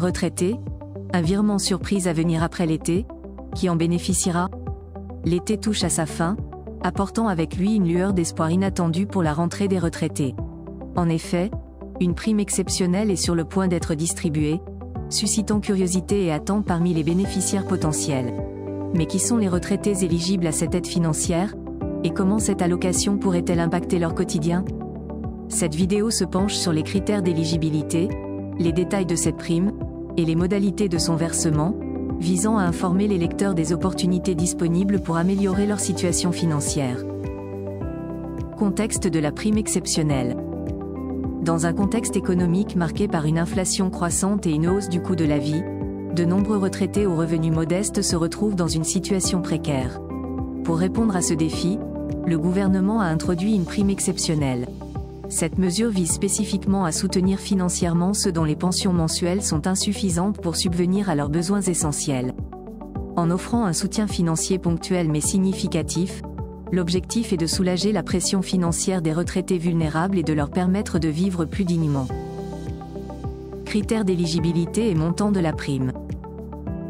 retraités, un virement surprise à venir après l'été, qui en bénéficiera? L'été touche à sa fin, apportant avec lui une lueur d'espoir inattendue pour la rentrée des retraités. En effet, une prime exceptionnelle est sur le point d'être distribuée, suscitant curiosité et attente parmi les bénéficiaires potentiels. Mais qui sont les retraités éligibles à cette aide financière, et comment cette allocation pourrait-elle impacter leur quotidien? Cette vidéo se penche sur les critères d'éligibilité, les détails de cette prime, et les modalités de son versement, visant à informer les lecteurs des opportunités disponibles pour améliorer leur situation financière. Contexte de la prime exceptionnelle. Dans un contexte économique marqué par une inflation croissante et une hausse du coût de la vie, de nombreux retraités aux revenus modestes se retrouvent dans une situation précaire. Pour répondre à ce défi, le gouvernement a introduit une prime exceptionnelle. Cette mesure vise spécifiquement à soutenir financièrement ceux dont les pensions mensuelles sont insuffisantes pour subvenir à leurs besoins essentiels. En offrant un soutien financier ponctuel mais significatif, l'objectif est de soulager la pression financière des retraités vulnérables et de leur permettre de vivre plus dignement. Critères d'éligibilité et montant de la prime.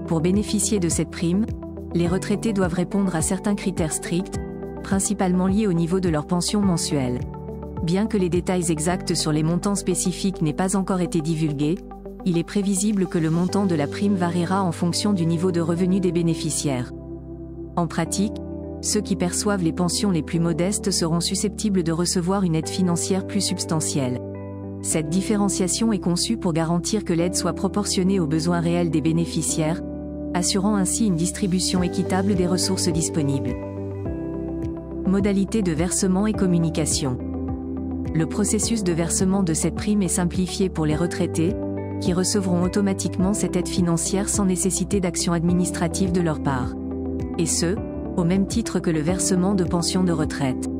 Pour bénéficier de cette prime, les retraités doivent répondre à certains critères stricts, principalement liés au niveau de leur pension mensuelle. Bien que les détails exacts sur les montants spécifiques n'aient pas encore été divulgués, il est prévisible que le montant de la prime variera en fonction du niveau de revenu des bénéficiaires. En pratique, ceux qui perçoivent les pensions les plus modestes seront susceptibles de recevoir une aide financière plus substantielle. Cette différenciation est conçue pour garantir que l'aide soit proportionnée aux besoins réels des bénéficiaires, assurant ainsi une distribution équitable des ressources disponibles. Modalités de versement et communication. Le processus de versement de cette prime est simplifié pour les retraités, qui recevront automatiquement cette aide financière sans nécessité d'action administrative de leur part. Et ce, au même titre que le versement de pension de retraite.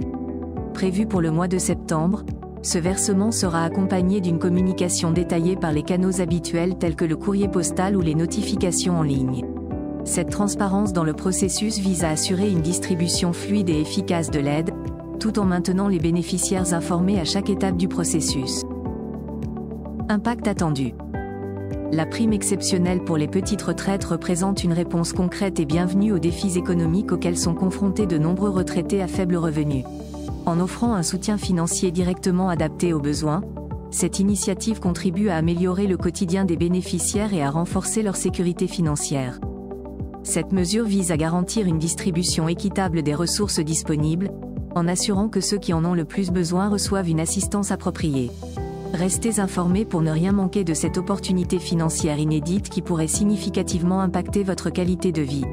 Prévu pour le mois de septembre, ce versement sera accompagné d'une communication détaillée par les canaux habituels tels que le courrier postal ou les notifications en ligne. Cette transparence dans le processus vise à assurer une distribution fluide et efficace de l'aide, tout en maintenant les bénéficiaires informés à chaque étape du processus. Impact attendu. La prime exceptionnelle pour les petites retraites représente une réponse concrète et bienvenue aux défis économiques auxquels sont confrontés de nombreux retraités à faible revenu. En offrant un soutien financier directement adapté aux besoins, cette initiative contribue à améliorer le quotidien des bénéficiaires et à renforcer leur sécurité financière. Cette mesure vise à garantir une distribution équitable des ressources disponibles, en assurant que ceux qui en ont le plus besoin reçoivent une assistance appropriée. Restez informés pour ne rien manquer de cette opportunité financière inédite qui pourrait significativement impacter votre qualité de vie.